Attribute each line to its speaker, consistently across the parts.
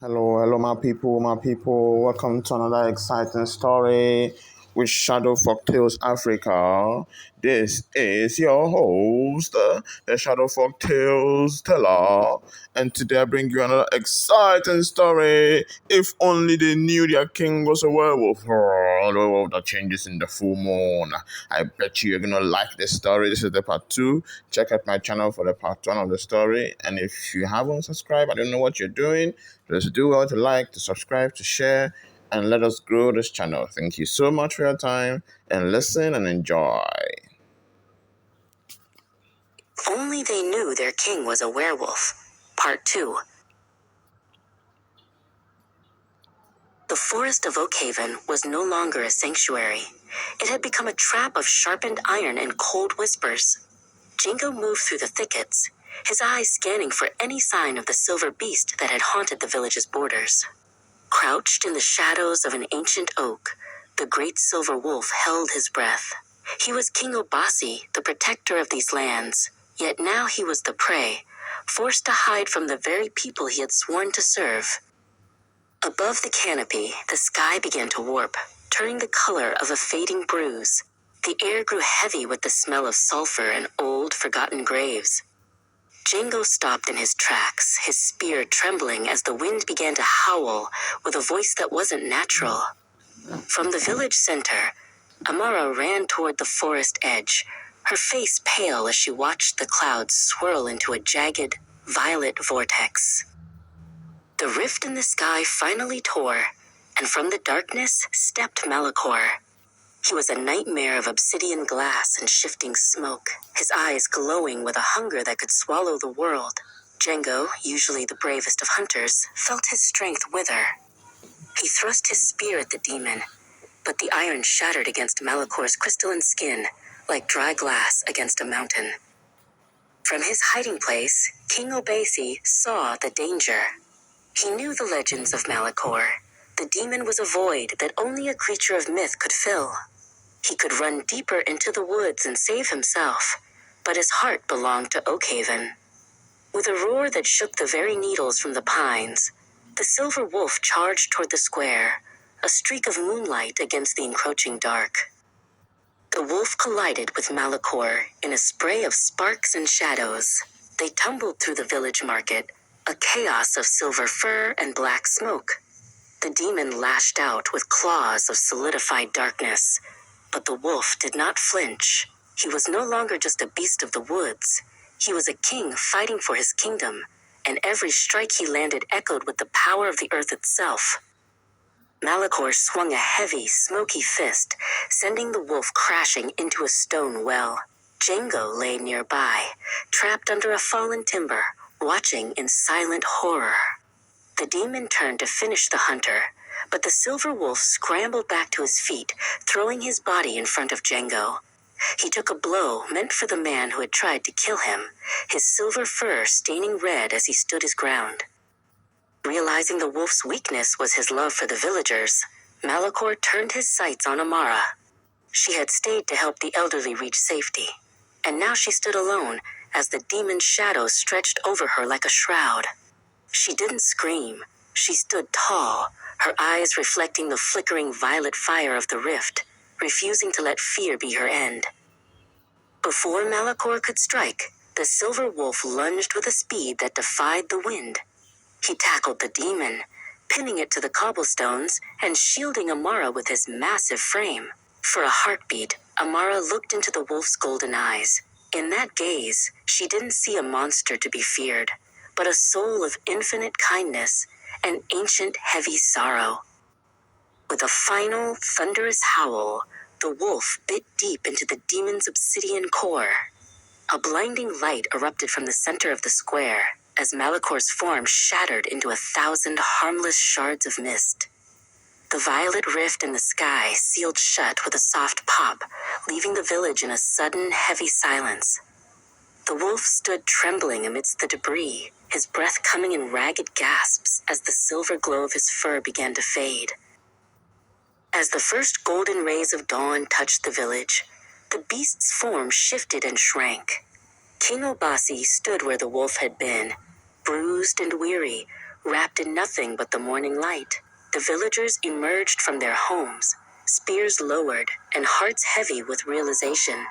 Speaker 1: Hello, my people, my people. Welcome to another exciting story with Shadow Folktales Africa. This is your host, the Shadow Folktales teller, and today I bring you another exciting story. If only they knew their king was a werewolf. Oh, the changes in the full moon. I bet you're gonna like this story. This is the part two. Check out my channel for the part one of the story. And if you haven't subscribed, I don't know what you're doing. Just do well to like, to subscribe, to share, and let us grow this channel. Thank you so much for your time and listen and enjoy.
Speaker 2: Only they knew their king was a werewolf. Part 2. The forest of Oakhaven was no longer a sanctuary. It had become a trap of sharpened iron and cold whispers. Jingo moved through the thickets, his eyes scanning for any sign of the silver beast that had haunted the village's borders. Crouched in the shadows of an ancient oak, the great silver wolf held his breath. He was King Obasi, the protector of these lands, yet now he was the prey, forced to hide from the very people he had sworn to serve. Above the canopy, the sky began to warp, turning the color of a fading bruise. The air grew heavy with the smell of sulfur and old, forgotten graves. Django stopped in his tracks, his spear trembling as the wind began to howl with a voice that wasn't natural. From the village center, Amara ran toward the forest edge, her face pale as she watched the clouds swirl into a jagged, violet vortex. The rift in the sky finally tore, and from the darkness stepped Malachor. He was a nightmare of obsidian glass and shifting smoke, his eyes glowing with a hunger that could swallow the world. Django, usually the bravest of hunters, felt his strength wither. He thrust his spear at the demon, but the iron shattered against Malachor's crystalline skin, like dry glass against a mountain. From his hiding place, King Obasi saw the danger. He knew the legends of Malachor. The demon was a void that only a creature of myth could fill. He could run deeper into the woods and save himself, but his heart belonged to Oakhaven. With a roar that shook the very needles from the pines, the silver wolf charged toward the square, a streak of moonlight against the encroaching dark. The wolf collided with Malachor in a spray of sparks and shadows. They tumbled through the village market, a chaos of silver fur and black smoke. The demon lashed out with claws of solidified darkness, but the wolf did not flinch. He was no longer just a beast of the woods. He was a king fighting for his kingdom, and every strike he landed echoed with the power of the earth itself. Malachor swung a heavy, smoky fist, sending the wolf crashing into a stone well. Django lay nearby, trapped under a fallen timber, watching in silent horror. The demon turned to finish the hunter, but the silver wolf scrambled back to his feet, throwing his body in front of Django. He took a blow meant for the man who had tried to kill him, his silver fur staining red as he stood his ground. Realizing the wolf's weakness was his love for the villagers, Malachor turned his sights on Amara. She had stayed to help the elderly reach safety, and now she stood alone as the demon's shadow stretched over her like a shroud. She didn't scream. She stood tall, her eyes reflecting the flickering violet fire of the rift, refusing to let fear be her end. Before Malachor could strike, the silver wolf lunged with a speed that defied the wind. He tackled the demon, pinning it to the cobblestones and shielding Amara with his massive frame. For a heartbeat, Amara looked into the wolf's golden eyes. In that gaze, she didn't see a monster to be feared, but a soul of infinite kindness and ancient heavy sorrow. With a final, thunderous howl, the wolf bit deep into the demon's obsidian core. A blinding light erupted from the center of the square as Malachor's form shattered into 1,000 harmless shards of mist. The violet rift in the sky sealed shut with a soft pop, leaving the village in a sudden, heavy silence. The wolf stood trembling amidst the debris, his breath coming in ragged gasps as the silver glow of his fur began to fade. As the first golden rays of dawn touched the village, the beast's form shifted and shrank. King Obasi stood where the wolf had been, bruised and weary, Wrapped in nothing but the morning light, the villagers emerged from their homes, spears lowered and hearts heavy with realization.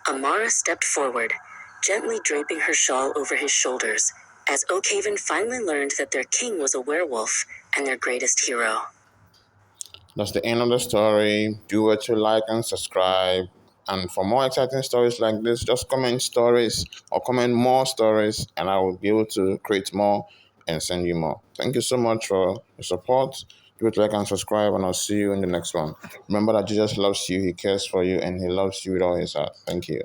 Speaker 2: Amara stepped forward, gently draping her shawl over his shoulders, as Oakhaven finally learned that their king was a werewolf and their greatest hero.
Speaker 1: That's the end of the story. Do what to like and subscribe. And for more exciting stories like this, just comment stories or comment more stories, and I will be able to create more and send you more. Thank you so much for your support. Do what to like and subscribe, and I'll see you in the next one. Remember that Jesus loves you, He cares for you, and He loves you with all His heart. Thank you.